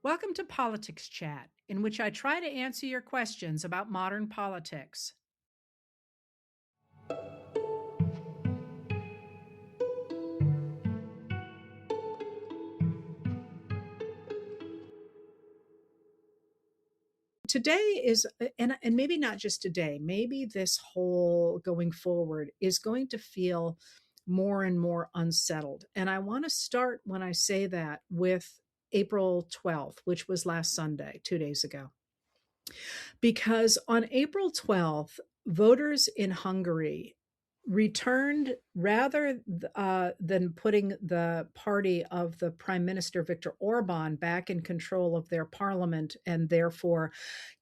Welcome to Politics Chat, in which I try to answer your questions about modern politics. Today is, and maybe not just today, maybe this whole going forward is going to feel more and more unsettled. And I want to start when I say that with April 12th, which was last Sunday, 2 days ago. Because on April 12th, voters in Hungary returned rather than putting the party of the Prime Minister Viktor Orban back in control of their parliament and therefore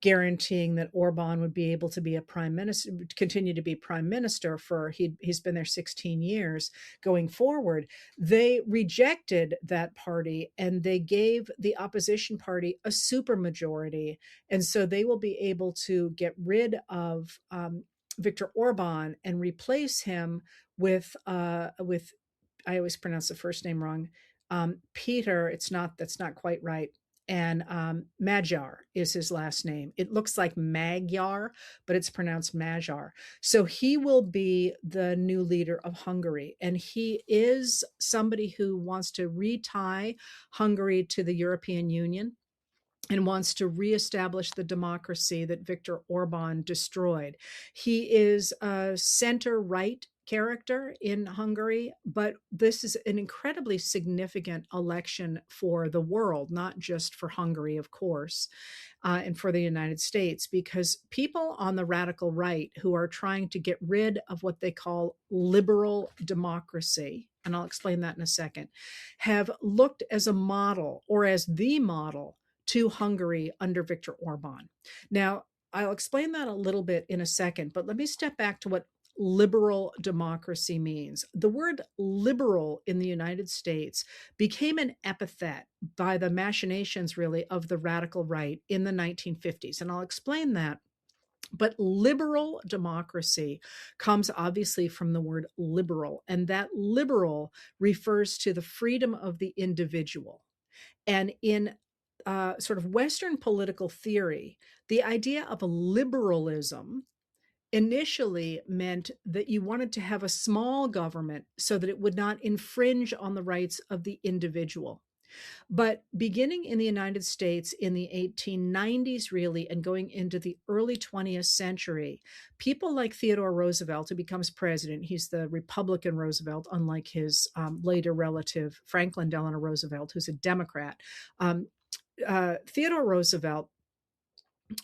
guaranteeing that Orban would be able to be a prime minister, continue to be prime minister for he's been there 16 years going forward. They rejected that party and they gave the opposition party a supermajority, and so they will be able to get rid of Viktor Orban and replace him with I always pronounce the first name wrong. Peter, that's not quite right. And Magyar is his last name. It looks like Magyar, but it's pronounced Magyar. So he will be the new leader of Hungary. And he is somebody who wants to retie Hungary to the European Union and wants to reestablish the democracy that Viktor Orban destroyed. He is a center right character in Hungary, but this is an incredibly significant election for the world, not just for Hungary, of course, and for the United States, because people on the radical right who are trying to get rid of what they call liberal democracy, and I'll explain that in a second, have looked as a model or as the model to Hungary under Viktor Orban. Now, I'll explain that a little bit in a second, but let me step back to what liberal democracy means. The word liberal in the United States became an epithet by the machinations, really, of the radical right in the 1950s. And I'll explain that. But liberal democracy comes obviously from the word liberal, and that liberal refers to the freedom of the individual. And in sort of Western political theory, the idea of liberalism initially meant that you wanted to have a small government so that it would not infringe on the rights of the individual. But beginning in the United States in the 1890s, really, and going into the early 20th century, people like Theodore Roosevelt, who becomes president, he's the Republican Roosevelt, unlike his later relative, Franklin Delano Roosevelt, who's a Democrat. Theodore Roosevelt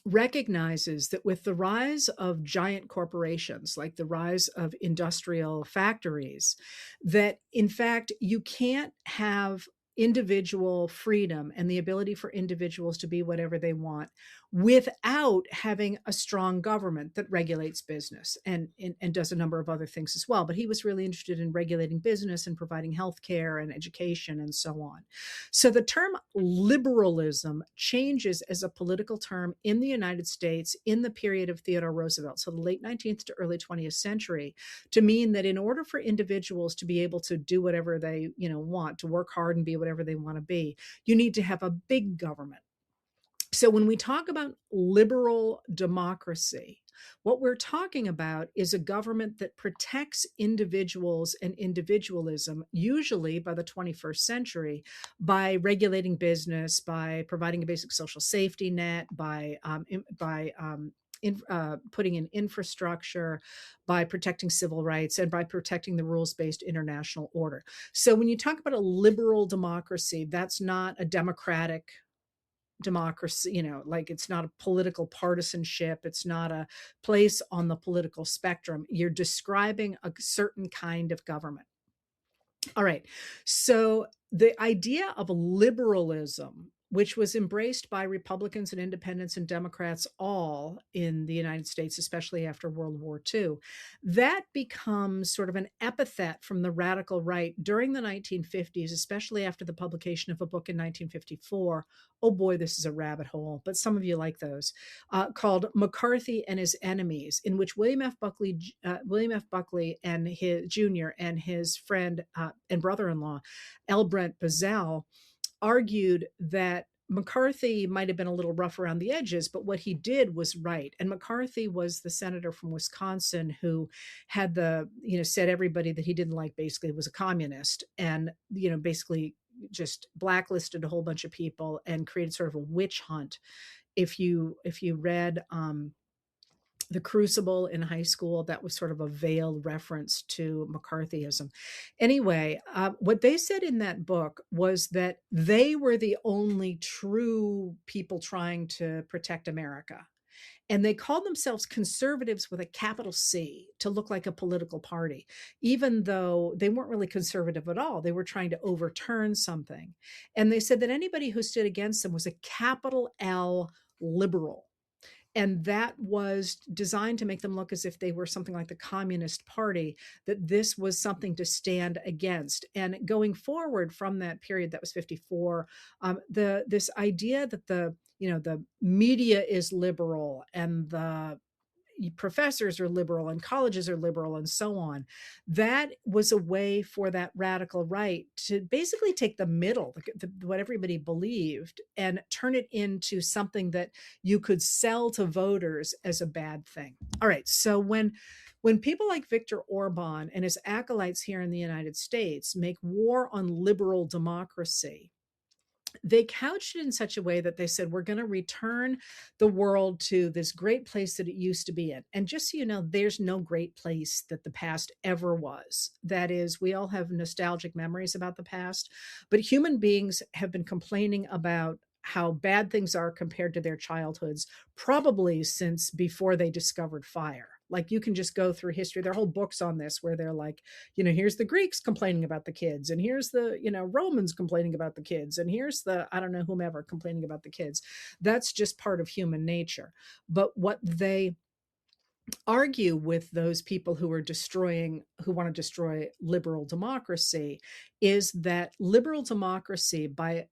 recognizes that with the rise of giant corporations, like the rise of industrial factories, that in fact you can't have individual freedom and the ability for individuals to be whatever they want without having a strong government that regulates business and does a number of other things as well. But he was really interested in regulating business and providing health care and education and so on. So the term liberalism changes as a political term in the United States in the period of Theodore Roosevelt, so the late 19th to early 20th century, to mean that in order for individuals to be able to do whatever they want, to work hard and be whatever they want to be, you need to have a big government. So when we talk about liberal democracy, what we're talking about is a government that protects individuals and individualism, usually by the 21st century, by regulating business, by providing a basic social safety net, by putting in infrastructure, by protecting civil rights, and by protecting the rules-based international order. So when you talk about a liberal democracy, that's not a democratic democracy, like it's not a political partisanship. It's not a place on the political spectrum. You're describing a certain kind of government. All right. So the idea of liberalism, which was embraced by Republicans and independents and Democrats all in the United States, especially after World War II, that becomes sort of an epithet from the radical right during the 1950s, especially after the publication of a book in 1954. Oh boy, this is a rabbit hole, but some of you like those, called McCarthy and His Enemies, in which William F. Buckley and his Jr. and his friend and brother-in-law, L. Brent Bozell, argued that McCarthy might have been a little rough around the edges, but what he did was right. And McCarthy was the senator from Wisconsin who had said everybody that he didn't like basically was a communist, and, basically just blacklisted a whole bunch of people and created sort of a witch hunt. If you read The Crucible in high school, that was sort of a veiled reference to McCarthyism. Anyway, what they said in that book was that they were the only true people trying to protect America. And they called themselves conservatives with a capital C to look like a political party, even though they weren't really conservative at all. They were trying to overturn something. And they said that anybody who stood against them was a capital L liberal. And that was designed to make them look as if they were something like the Communist Party, that this was something to stand against. And going forward from that period, that was 54, this idea that the media is liberal and the professors are liberal and colleges are liberal and so on. That was a way for that radical right to basically take the middle, what everybody believed, and turn it into something that you could sell to voters as a bad thing. All right. So when people like Viktor Orban and his acolytes here in the United States make war on liberal democracy, they couched it in such a way that they said, we're going to return the world to this great place that it used to be in. And just so you know, there's no great place that the past ever was. That is, we all have nostalgic memories about the past, but human beings have been complaining about how bad things are compared to their childhoods, probably since before they discovered fire. Like, you can just go through history. There are whole books on this where they're like, here's the Greeks complaining about the kids, and here's the, Romans complaining about the kids, and here's the, I don't know, whomever complaining about the kids. That's just part of human nature. But what they argue with those people who want to destroy liberal democracy is that liberal democracy, by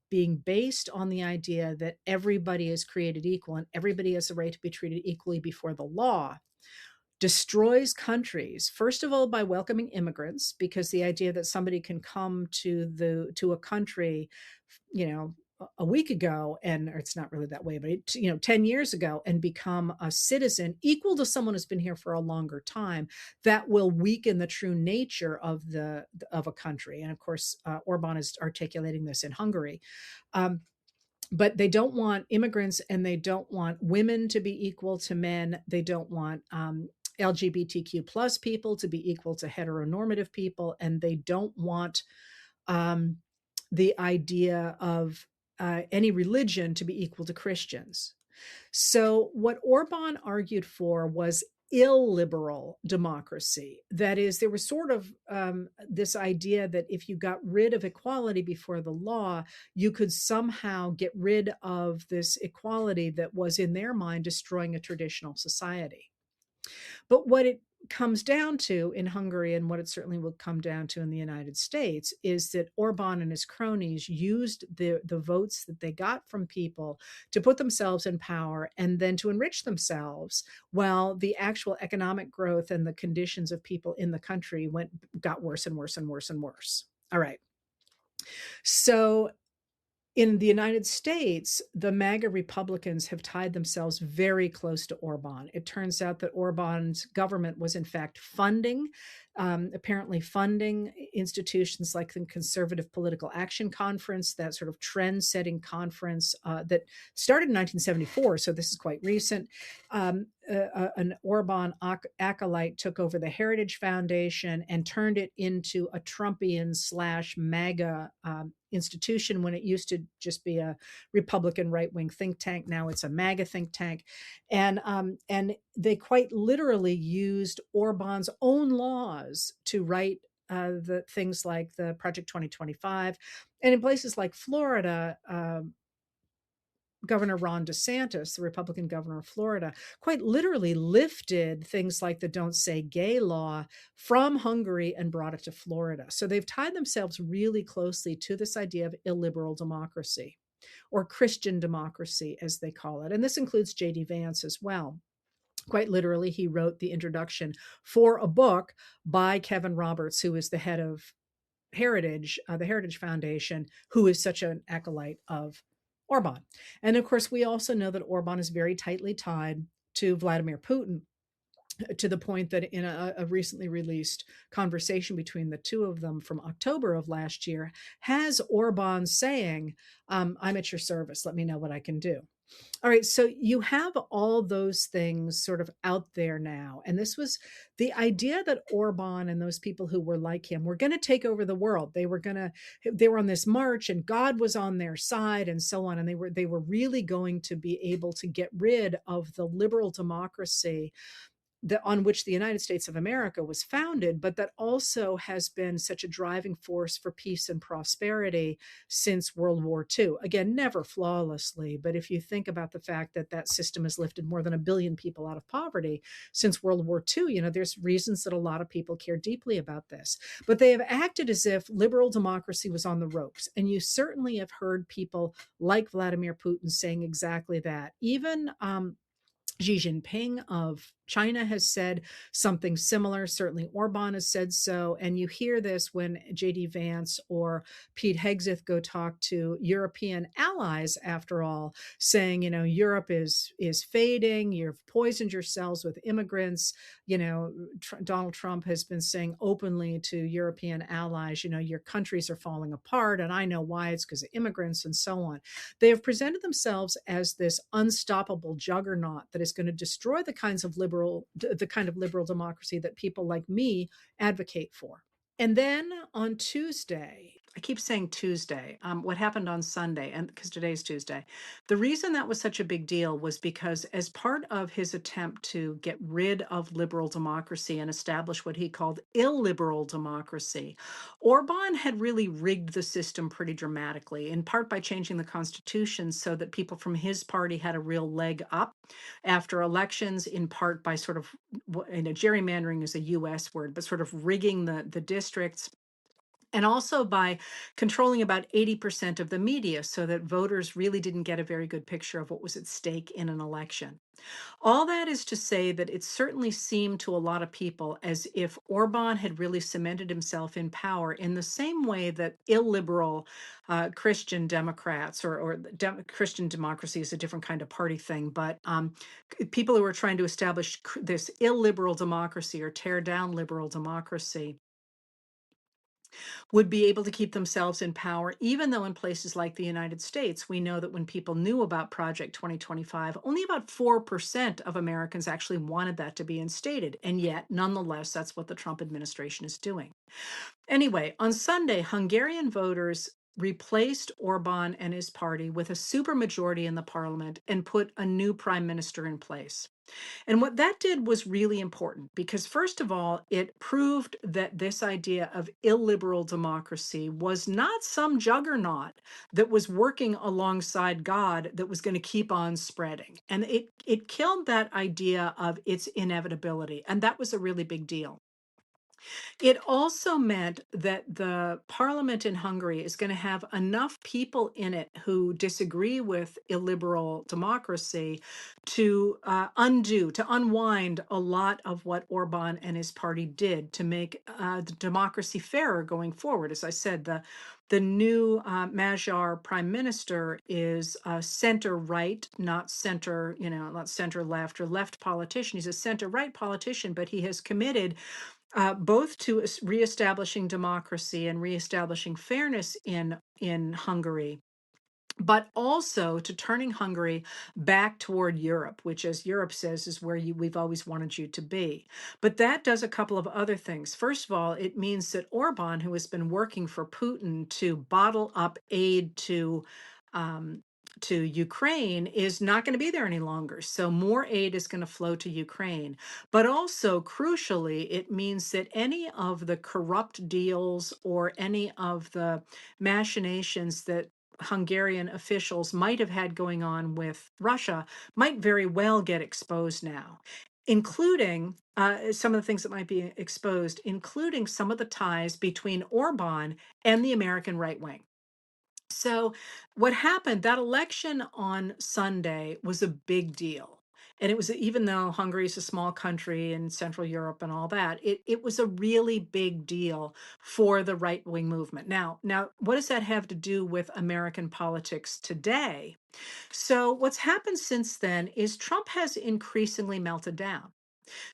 being based on the idea that everybody is created equal and everybody has a right to be treated equally before the law, destroys countries, first of all, by welcoming immigrants, because the idea that somebody can come to a country, a week ago, or it's not really that way, but 10 years ago, and become a citizen equal to someone who's been here for a longer time, that will weaken the true nature of a country. And of course, Orban is articulating this in Hungary. But they don't want immigrants, and they don't want women to be equal to men. They don't want LGBTQ plus people to be equal to heteronormative people, and they don't want the idea of any religion to be equal to Christians. So what Orban argued for was illiberal democracy. That is, there was sort of this idea that if you got rid of equality before the law, you could somehow get rid of this equality that was, in their mind, destroying a traditional society. But what it comes down to in Hungary, and what it certainly will come down to in the United States, is that Orban and his cronies used the votes that they got from people to put themselves in power and then to enrich themselves, while the actual economic growth and the conditions of people in the country got worse and worse and worse and worse. All right. So in the United States, the MAGA Republicans have tied themselves very close to Orban. It turns out that Orban's government was, in fact, apparently funding institutions like the Conservative Political Action Conference, that sort of trend-setting conference that started in 1974, so this is quite recent. An Orban acolyte took over the Heritage Foundation and turned it into a Trumpian/MAGA institution, when it used to just be a Republican right-wing think tank. Now it's a MAGA think tank. And they quite literally used Orban's own laws to write the things like the Project 2025. And in places like Florida, Governor Ron DeSantis, the Republican governor of Florida, quite literally lifted things like the Don't Say Gay law from Hungary and brought it to Florida. So they've tied themselves really closely to this idea of illiberal democracy, or Christian democracy, as they call it. And this includes J.D. Vance as well. Quite literally, he wrote the introduction for a book by Kevin Roberts, who is the head of Heritage, the Heritage Foundation, who is such an acolyte of Orban. And of course, we also know that Orban is very tightly tied to Vladimir Putin, to the point that in a recently released conversation between the two of them from October of last year, has Orban saying, I'm at your service. Let me know what I can do. All right, so you have all those things sort of out there now. And this was the idea that Orban and those people who were like him were going to take over the world. They were on this march and God was on their side and so on. And they were really going to be able to get rid of the liberal democracy on which the United States of America was founded, but that also has been such a driving force for peace and prosperity since World War II. Again, never flawlessly, but if you think about the fact that that system has lifted more than 1 billion people out of poverty since World War II, there's reasons that a lot of people care deeply about this. But they have acted as if liberal democracy was on the ropes. And you certainly have heard people like Vladimir Putin saying exactly that. Even Xi Jinping of China has said something similar. Certainly, Orban has said so. And you hear this when J.D. Vance or Pete Hegseth go talk to European allies, after all, saying, Europe is fading. You've poisoned yourselves with immigrants. Donald Trump has been saying openly to European allies, your countries are falling apart. And I know why. It's because of immigrants and so on. They have presented themselves as this unstoppable juggernaut that is going to destroy the kind of liberal democracy that people like me advocate for. And then on Tuesday, I keep saying Tuesday, what happened on Sunday, and because today's Tuesday, the reason that was such a big deal was because as part of his attempt to get rid of liberal democracy and establish what he called illiberal democracy, Orban had really rigged the system pretty dramatically, in part by changing the constitution so that people from his party had a real leg up after elections, in part by sort of, gerrymandering is a US word, but sort of rigging the districts, and also by controlling about 80% of the media so that voters really didn't get a very good picture of what was at stake in an election. All that is to say that it certainly seemed to a lot of people as if Orban had really cemented himself in power in the same way that illiberal Christian Democrats or Christian democracy is a different kind of party thing, but people who are trying to establish this illiberal democracy or tear down liberal democracy would be able to keep themselves in power, even though in places like the United States, we know that when people knew about Project 2025, only about 4% of Americans actually wanted that to be instated. And yet, nonetheless, that's what the Trump administration is doing. Anyway, on Sunday, Hungarian voters replaced Orban and his party with a supermajority in the parliament and put a new prime minister in place. And what that did was really important because, first of all, it proved that this idea of illiberal democracy was not some juggernaut that was working alongside God that was going to keep on spreading. And it killed that idea of its inevitability. And that was a really big deal. It also meant that the parliament in Hungary is going to have enough people in it who disagree with illiberal democracy to unwind a lot of what Orban and his party did to make the democracy fairer going forward. As I said, the new Magyar prime minister is center right, not center, not center left or left politician. He's a center right politician, but he has committed both to reestablishing democracy and reestablishing fairness in Hungary, but also to turning Hungary back toward Europe, which, as Europe says, is where we've always wanted you to be. But that does a couple of other things. First of all, it means that Orban, who has been working for Putin to bottle up aid um, to Ukraine, is not going to be there any longer. So more aid is going to flow to Ukraine. But also, crucially, it means that any of the corrupt deals or any of the machinations that Hungarian officials might have had going on with Russia might very well get exposed now, including some of the things that might be exposed, including some of the ties between Orban and the American right wing. So, what happened, that election on Sunday was a big deal. And it was, even though Hungary is a small country in Central Europe and all that, it was a really big deal for the right wing movement. Now, what does that have to do with American politics today? So, what's happened since then is Trump has increasingly melted down.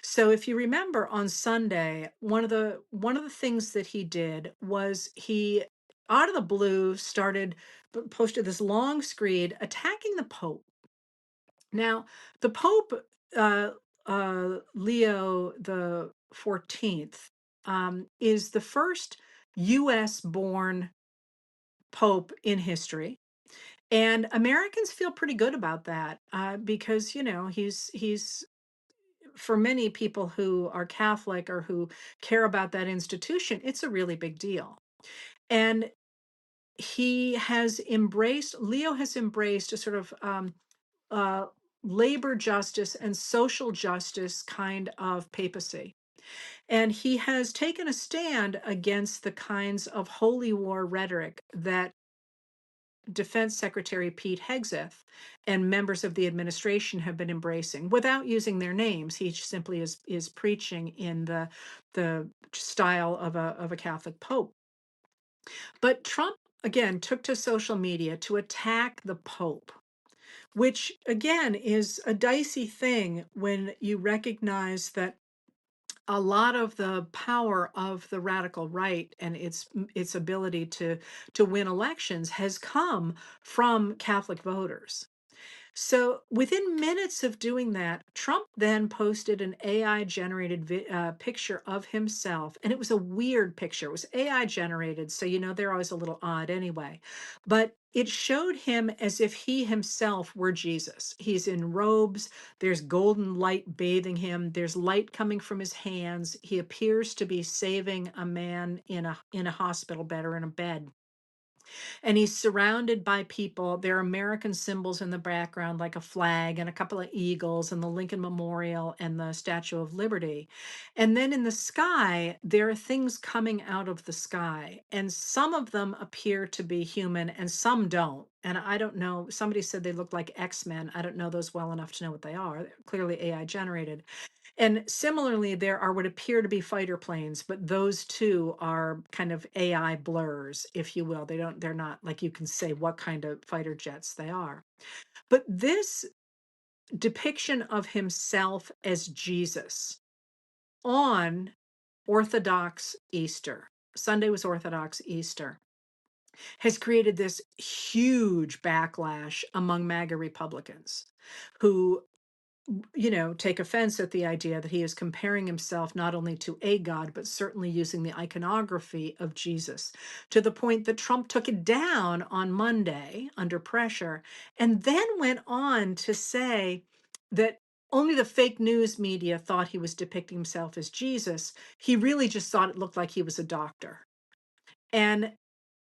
So if you remember on Sunday, one of the things that he did was he, out of the blue, posted this long screed attacking the Pope. Now, the Pope, uh, Leo the 14th, is the first U.S. born Pope in history. And Americans feel pretty good about that, because he's for many people who are Catholic or who care about that institution, it's a really big deal. And Leo has embraced a sort of uh, labor justice and social justice kind of papacy. And he has taken a stand against the kinds of holy war rhetoric that Defense Secretary Pete Hegseth and members of the administration have been embracing without using their names. He simply is preaching in the style of a Catholic pope. But Trump again took to social media to attack the Pope, which again is a dicey thing when you recognize that a lot of the power of the radical right and its ability to win elections has come from Catholic voters. So within minutes of doing that, Trump then posted an AI generated picture of himself. And it was a weird picture. It was AI generated. So, they're always a little odd anyway. But it showed him as if he himself were Jesus. He's in robes. There's golden light bathing him. There's light coming from his hands. He appears to be saving a man in a hospital bed or in a bed, and he's surrounded by people. There are American symbols in the background, like a flag and a couple of eagles and the Lincoln Memorial and the Statue of Liberty. And then in the sky, there are things coming out of the sky, and some of them appear to be human and some don't. And I don't know, somebody said they look like X-Men. I don't know those well enough to know what they are. They're clearly AI generated. And similarly, there are what appear to be fighter planes, but those too are kind of AI blurs, if you will. They're not like you can say what kind of fighter jets they are. But this depiction of himself as Jesus on Orthodox Easter, Sunday was Orthodox Easter, has created this huge backlash among MAGA Republicans who take offense at the idea that he is comparing himself not only to a God, but certainly using the iconography of Jesus, to the point that Trump took it down on Monday under pressure, and then went on to say that only the fake news media thought he was depicting himself as Jesus. He really just thought it looked like he was a doctor. And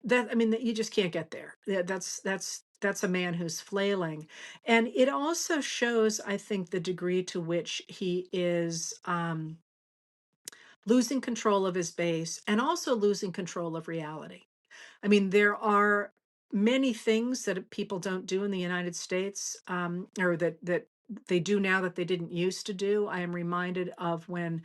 that, I mean, that you just can't get there. That's a man who's flailing. And it also shows, I think, the degree to which he is losing control of his base and also losing control of reality. I mean, there are many things that people don't do in the United States, or that they do now that they didn't used to do. I am reminded of when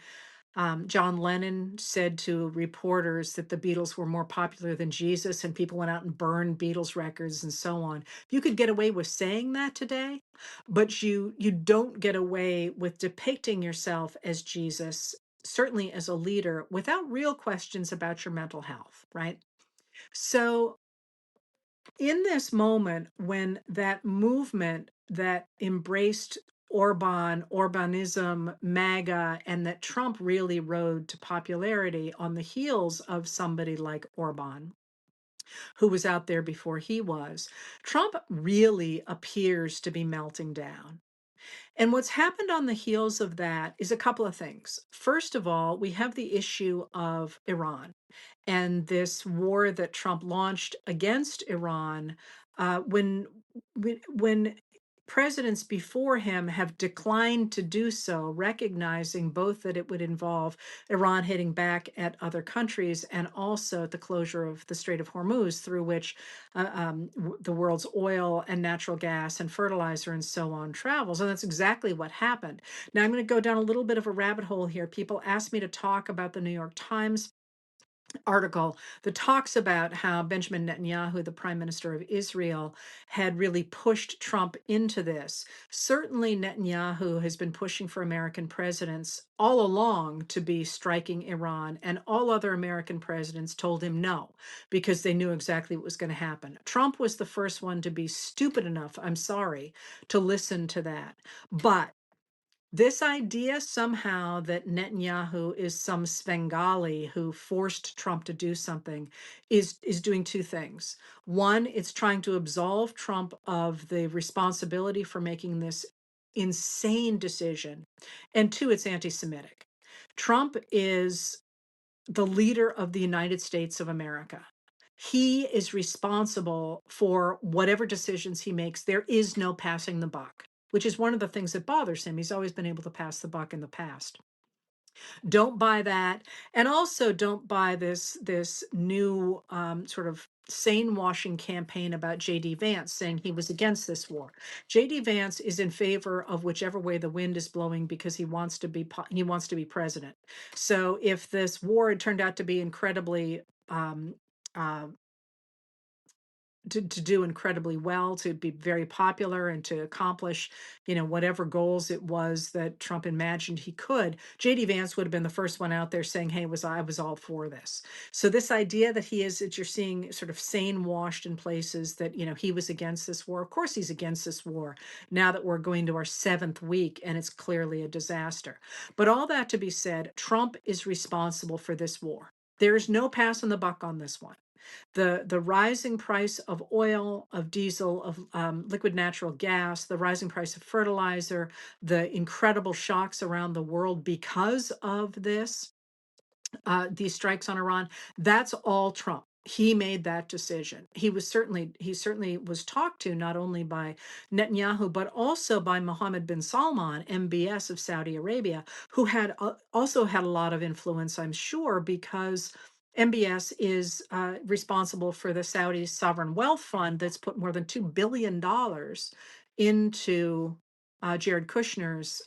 John Lennon said to reporters that the Beatles were more popular than Jesus, and people went out and burned Beatles records and so on. You could get away with saying that today, but you don't get away with depicting yourself as Jesus, certainly as a leader, without real questions about your mental health, right? So in this moment when that movement that embraced Urbanism, MAGA, and that Trump really rode to popularity on the heels of somebody like Orban, who was out there before he was, Trump really appears to be melting down. And what's happened on the heels of that is a couple of things. First of all, we have the issue of Iran and this war that Trump launched against Iran, when presidents before him have declined to do so, recognizing both that it would involve Iran hitting back at other countries and also the closure of the Strait of Hormuz, through which the world's oil and natural gas and fertilizer and so on travels. And that's exactly what happened. Now, I'm going to go down a little bit of a rabbit hole here. People ask me to talk about the New York Times article that talks about how Benjamin Netanyahu, the prime minister of Israel, had really pushed Trump into this. Certainly, Netanyahu has been pushing for American presidents all along to be striking Iran, and all other American presidents told him no, because they knew exactly what was going to happen. Trump was the first one to be stupid enough, I'm sorry, to listen to that. But this idea somehow that Netanyahu is some Svengali who forced Trump to do something is doing two things. One, it's trying to absolve Trump of the responsibility for making this insane decision. And two, it's anti-Semitic. Trump is the leader of the United States of America. He is responsible for whatever decisions he makes. There is no passing the buck, which is one of the things that bothers him. He's always been able to pass the buck in the past. Don't buy that, and also don't buy this new sort of sane washing campaign about J.D. Vance saying he was against this war. J.D. Vance is in favor of whichever way the wind is blowing because he wants to be president. So if this war had turned out to be incredibly uh, to do incredibly well, to be very popular, and to accomplish, whatever goals it was that Trump imagined he could, JD Vance would have been the first one out there saying, "Hey, I was all for this." So this idea that you're seeing sort of sane washed in places that, he was against this war. Of course he's against this war now that we're going to our 7th week and it's clearly a disaster. But all that to be said, Trump is responsible for this war. There is no passing the buck on this one. The rising price of oil, of diesel, of liquid natural gas, the rising price of fertilizer, the incredible shocks around the world because of these strikes on Iran, that's all Trump. He made that decision. He certainly was talked to not only by Netanyahu, but also by Mohammed bin Salman, MBS of Saudi Arabia, who had also had a lot of influence, I'm sure, because MBS is responsible for the Saudi sovereign wealth fund that's put more than $2 billion into Jared Kushner's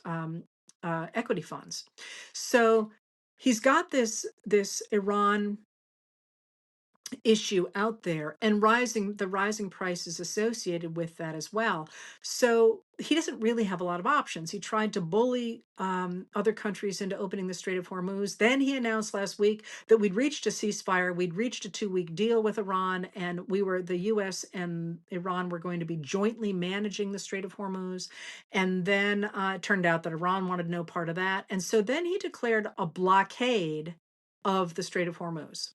equity funds. So he's got this Iran issue out there, and the rising prices associated with that as well. So he doesn't really have a lot of options. He tried to bully other countries into opening the Strait of Hormuz. Then he announced last week that we'd reached a ceasefire, we'd reached a 2-week deal with Iran, and the US and Iran were going to be jointly managing the Strait of Hormuz. And then it turned out that Iran wanted no part of that. And so then he declared a blockade of the Strait of Hormuz.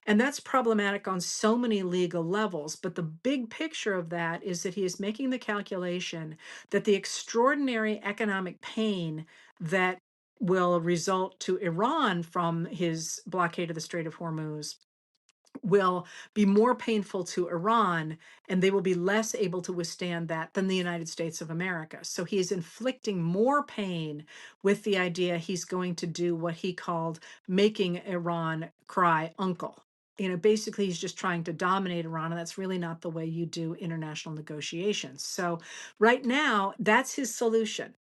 And that's problematic on so many legal levels. But the big picture of that is that he is making the calculation that the extraordinary economic pain that will result to Iran from his blockade of the Strait of Hormuz will be more painful to Iran, and they will be less able to withstand that than the United States of America. So he is inflicting more pain with the idea he's going to do what he called making Iran cry uncle. Basically, he's just trying to dominate Iran, and that's really not the way you do international negotiations. So, right now, that's his solution.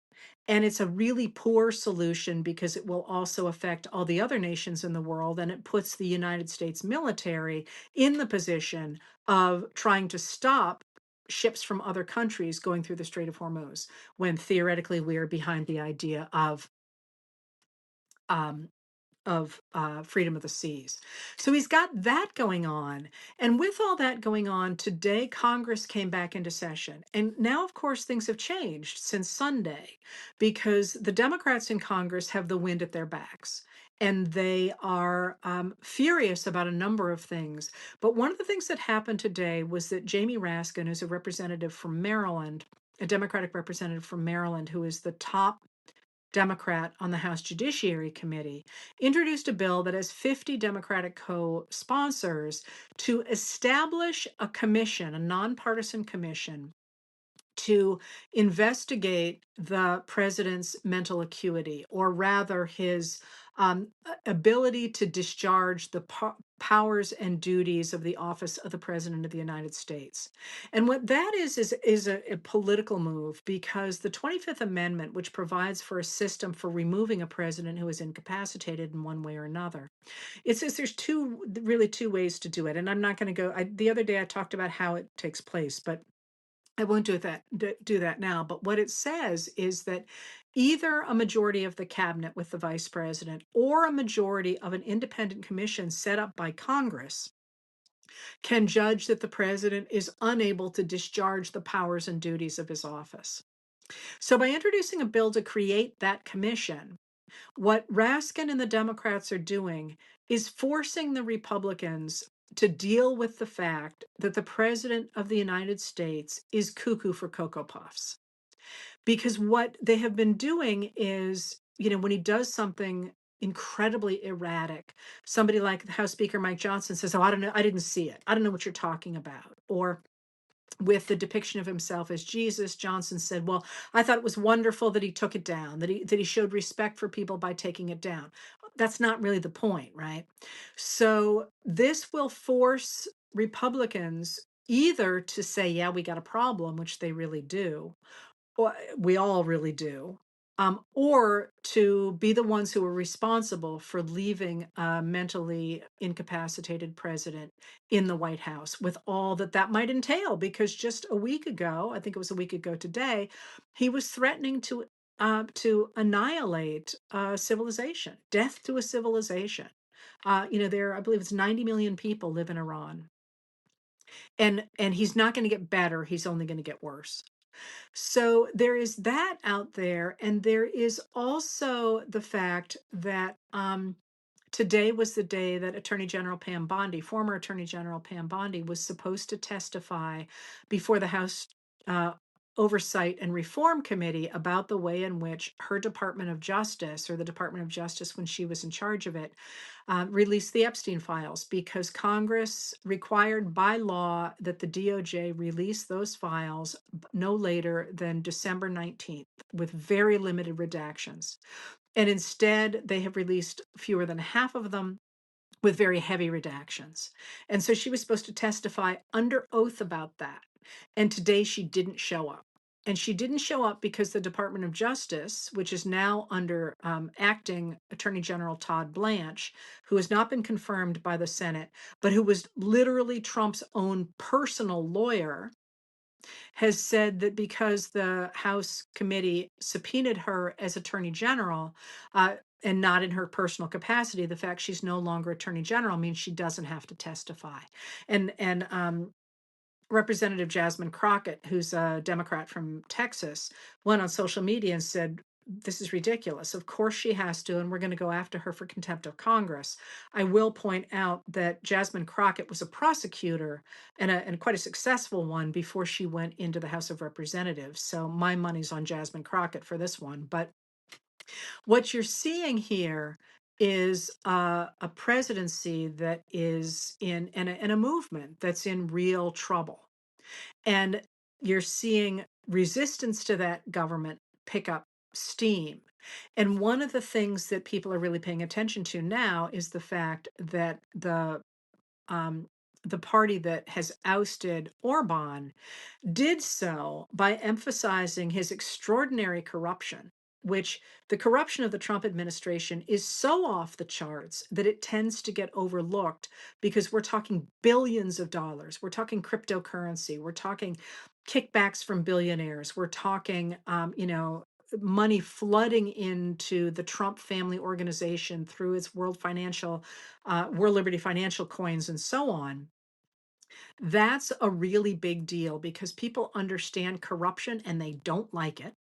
And it's a really poor solution because it will also affect all the other nations in the world. And it puts the United States military in the position of trying to stop ships from other countries going through the Strait of Hormuz, when theoretically we are behind the idea um, of freedom of the seas. So he's got that going on. And with all that going on, today Congress came back into session. And now, of course, things have changed since Sunday because the Democrats in Congress have the wind at their backs. And they are furious about a number of things. But one of the things that happened today was that Jamie Raskin, who's a representative from Maryland, a Democratic representative from Maryland, who is the top Democrat on the House Judiciary Committee, introduced a bill that has 50 Democratic co-sponsors to establish a commission, a nonpartisan commission, to investigate the president's mental acuity, or rather his ability to discharge the powers and duties of the office of the president of the United States. And what that is a political move, because the 25th Amendment, which provides for a system for removing a president who is incapacitated in one way or another, it says there's really two ways to do it. And I'm not going to go. The other day I talked about how it takes place, but I won't do that now. But what it says is that either a majority of the cabinet with the vice president, or a majority of an independent commission set up by Congress, can judge that the president is unable to discharge the powers and duties of his office. So by introducing a bill to create that commission, what Raskin and the Democrats are doing is forcing the Republicans to deal with the fact that the president of the United States is cuckoo for Cocoa Puffs. Because what they have been doing is, when he does something incredibly erratic, somebody like House Speaker Mike Johnson says, "Oh, I don't know, I didn't see it. I don't know what you're talking about." Or with the depiction of himself as Jesus, Johnson said, "Well, I thought it was wonderful that he took it down, that he showed respect for people by taking it down." That's not really the point, right? So this will force Republicans either to say, "Yeah, we got a problem," which they really do, or we all really do, or to be the ones who are responsible for leaving a mentally incapacitated president in the White House with all that that might entail. Because just a week ago, I think it was a week ago today, he was threatening to annihilate civilization, death to a civilization. I believe it's 90 million people live in Iran, and he's not going to get better. He's only going to get worse. So there is that out there, and there is also the fact that today was the day that Attorney General Pam Bondi, former Attorney General Pam Bondi, was supposed to testify before the House uh, Oversight and Reform Committee about the way in which her Department of Justice, or the Department of Justice when she was in charge of it, released the Epstein files, because Congress required by law that the DOJ release those files no later than December 19th, with very limited redactions. And instead, they have released fewer than half of them with very heavy redactions. And so she was supposed to testify under oath about that. And today she didn't show up. And she didn't show up because the Department of Justice, which is now under acting Attorney General Todd Blanche, who has not been confirmed by the Senate, but who was literally Trump's own personal lawyer, has said that because the House committee subpoenaed her as Attorney General, and not in her personal capacity, the fact she's no longer Attorney General means she doesn't have to testify. And Representative Jasmine Crockett, who's a Democrat from Texas, went on social media and said, "This is ridiculous. Of course she has to, and we're going to go after her for contempt of Congress." I will point out that Jasmine Crockett was a prosecutor, and quite a successful one, before she went into the House of Representatives. So my money's on Jasmine Crockett for this one. But what you're seeing here is a presidency that is and a movement that's in real trouble. And you're seeing resistance to that government pick up steam. And one of the things that people are really paying attention to now is the fact that um, the party that has ousted Orban did so by emphasizing his extraordinary corruption, which the corruption of the Trump administration is so off the charts that it tends to get overlooked, because we're talking billions of dollars. We're talking cryptocurrency. We're talking kickbacks from billionaires. We're talking, money flooding into the Trump family organization through its World Liberty Financial coins and so on. That's a really big deal, because people understand corruption and they don't like it.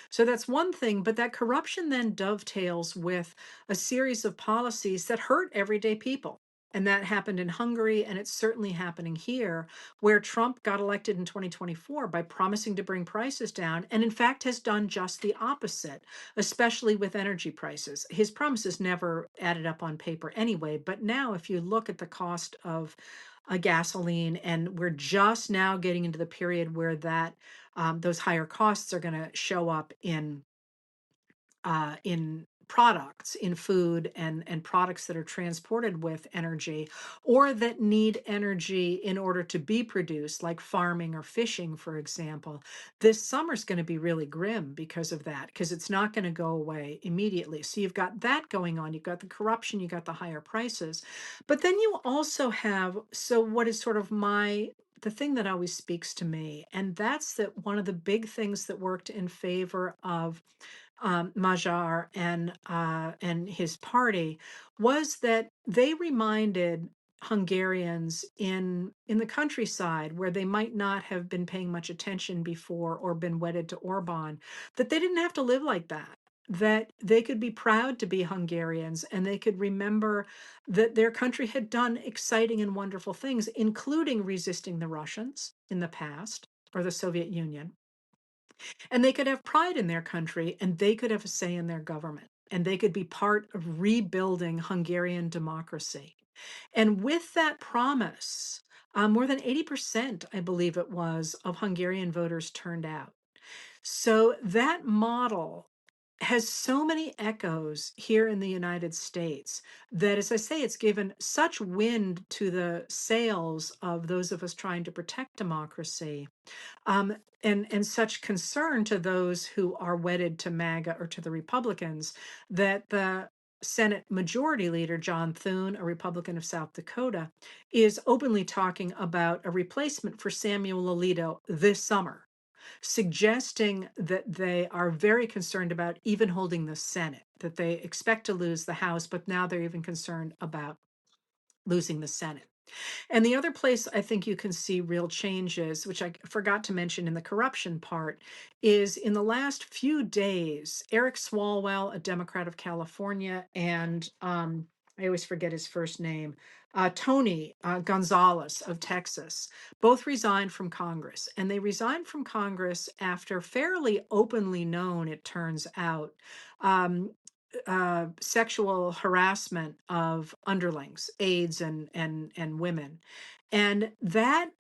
So that's one thing, but that corruption then dovetails with a series of policies that hurt everyday people. And that happened in Hungary, and it's certainly happening here, where Trump got elected in 2024 by promising to bring prices down, and in fact has done just the opposite, especially with energy prices. His promises never added up on paper anyway, but now if you look at the cost of a gasoline, and we're just now getting into the period where that those higher costs are going to show up in products, in food and products that are transported with energy or that need energy in order to be produced, like farming or fishing, for example. This summer's going to be really grim because of that, because it's not going to go away immediately. So you've got that going on. You've got the corruption, you got the higher prices. But then you also have, so what is sort of the thing that always speaks to me, and that's that one of the big things that worked in favor of Magyar and his party was that they reminded Hungarians in the countryside where they might not have been paying much attention before or been wedded to Orban, that they didn't have to live like that. That they could be proud to be Hungarians and they could remember that their country had done exciting and wonderful things, including resisting the Russians in the past or the Soviet Union, and they could have pride in their country and they could have a say in their government and they could be part of rebuilding Hungarian democracy. And with that promise, more than 80%, I believe it was, of Hungarian voters turned out. So that model has so many echoes here in the United States that, as I say, it's given such wind to the sails of those of us trying to protect democracy, and such concern to those who are wedded to MAGA or to the Republicans, that the Senate Majority Leader, John Thune, a Republican of South Dakota, is openly talking about a replacement for Samuel Alito this summer, suggesting that they are very concerned about even holding the Senate, that they expect to lose the House, but now they're even concerned about losing the Senate. And the other place I think you can see real changes, which I forgot to mention in the corruption part, is in the last few days, Eric Swalwell, a Democrat of California, and I always forget his first name, Tony Gonzalez of Texas, both resigned from Congress. And they resigned from Congress after fairly openly known, it turns out, um, sexual harassment of underlings, aides and women, and that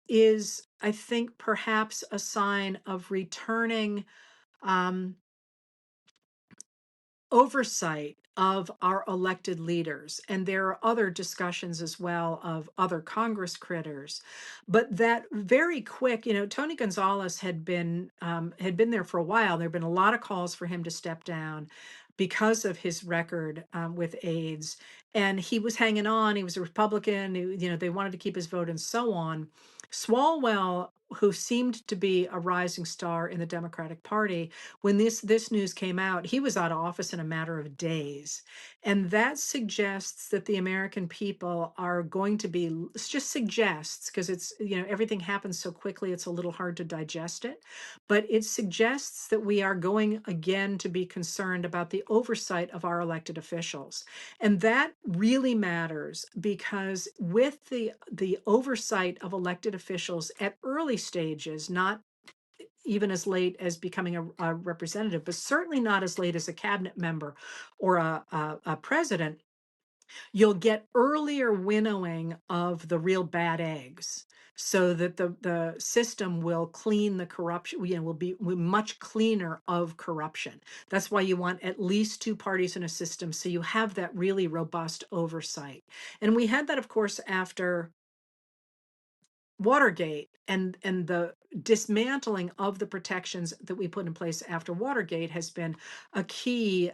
is, I think, perhaps a sign of returning um, oversight of our elected leaders. And there are other discussions as well of other Congress critters. But that very quick, Tony Gonzalez had been there for a while. There have been a lot of calls for him to step down because of his record with AIDS. And he was hanging on. He was a Republican. They wanted to keep his vote and so on. Swalwell, who seemed to be a rising star in the Democratic Party, when this news came out, he was out of office in a matter of days. And that suggests that the American people are going to be, it just suggests, because it's, everything happens so quickly, it's a little hard to digest it. But it suggests that we are going again to be concerned about the oversight of our elected officials. And that really matters because with the oversight of elected officials at early stages, not even as late as becoming a representative, but certainly not as late as a cabinet member or a president, you'll get earlier winnowing of the real bad eggs so that the system will clean the corruption, will be much cleaner of corruption. That's why you want at least two parties in a system, so you have that really robust oversight. And we had that, of course, after Watergate, and the dismantling of the protections that we put in place after Watergate has been a key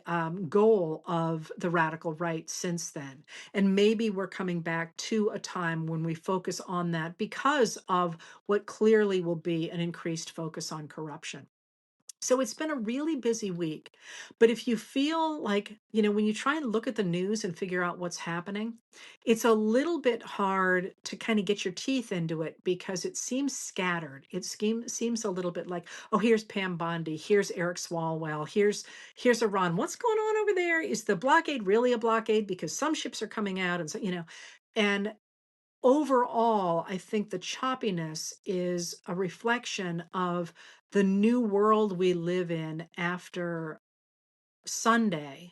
goal of the radical right since then. And maybe we're coming back to a time when we focus on that because of what clearly will be an increased focus on corruption. So it's been a really busy week. But if you feel like, when you try and look at the news and figure out what's happening, it's a little bit hard to kind of get your teeth into it because it seems scattered. It seems a little bit like, oh, here's Pam Bondi, here's Eric Swalwell, here's Iran. What's going on over there? Is the blockade really a blockade? Because some ships are coming out, and and overall, I think the choppiness is a reflection of the new world we live in after Sunday,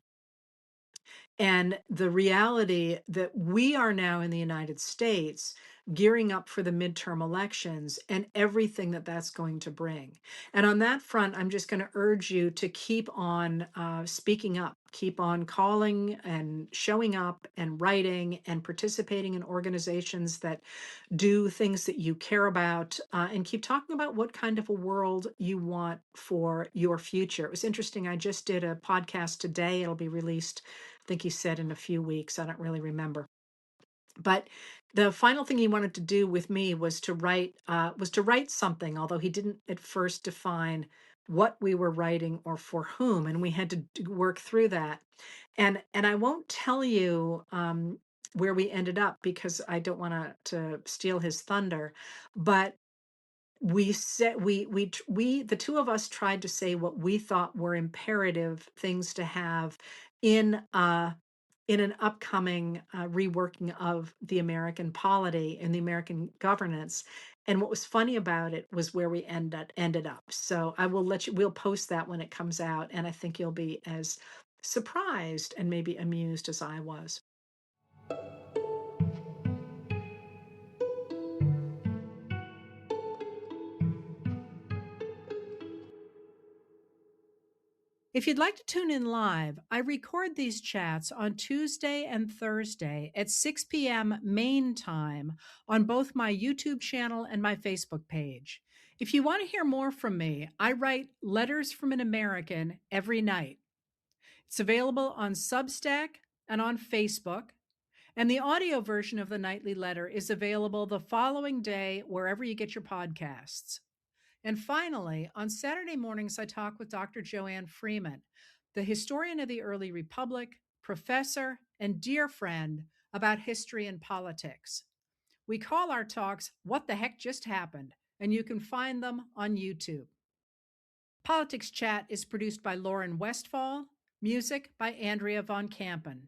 And the reality that we are now in the United States gearing up for the midterm elections and everything that that's going to bring. And on that front, I'm just going to urge you to keep on speaking up, keep on calling and showing up and writing and participating in organizations that do things that you care about, and keep talking about what kind of a world you want for your future. It was interesting. I just did a podcast today. It'll be released, I think he said, in a few weeks. I don't really remember. But the final thing he wanted to do with me was to write something, although he didn't at first define what we were writing or for whom, and we had to work through that. And I won't tell you where we ended up because I don't want to steal his thunder. But we said we the two of us tried to say what we thought were imperative things to have in in an upcoming reworking of the American polity and the American governance. And what was funny about it was where we ended up. So I will let you, we'll post that when it comes out. And I think you'll be as surprised and maybe amused as I was. If you'd like to tune in live, I record these chats on Tuesday and Thursday at 6 p.m. Maine time on both my YouTube channel and my Facebook page. If you want to hear more from me, I write Letters from an American every night. It's available on Substack and on Facebook, and the audio version of the nightly letter is available the following day wherever you get your podcasts. And finally, on Saturday mornings, I talk with Dr. Joanne Freeman, the historian of the early republic, professor, and dear friend, about history and politics. We call our talks What the Heck Just Happened, and you can find them on YouTube. Politics Chat is produced by Lauren Westfall, music by Andrea Von Campen.